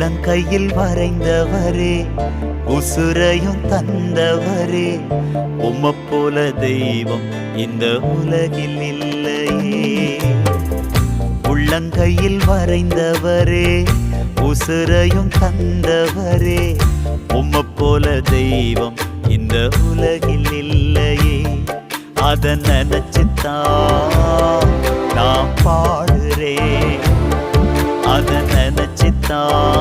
உள்ளங்கையில் வரைந்தவரே, உசுரையும் தந்தவரே, உம்மை போல தெய்வம் இந்த உலகில் இல்லையே. உள்ளங்கையில் வரைந்தவரே, உசுரையும் தந்தவரே, உம்மை போல தெய்வம் இந்த உலகில் இல்லையே. அத நினைச்சுத்தான் நான் பாடுறேன், அத நினைச்சுத்தான்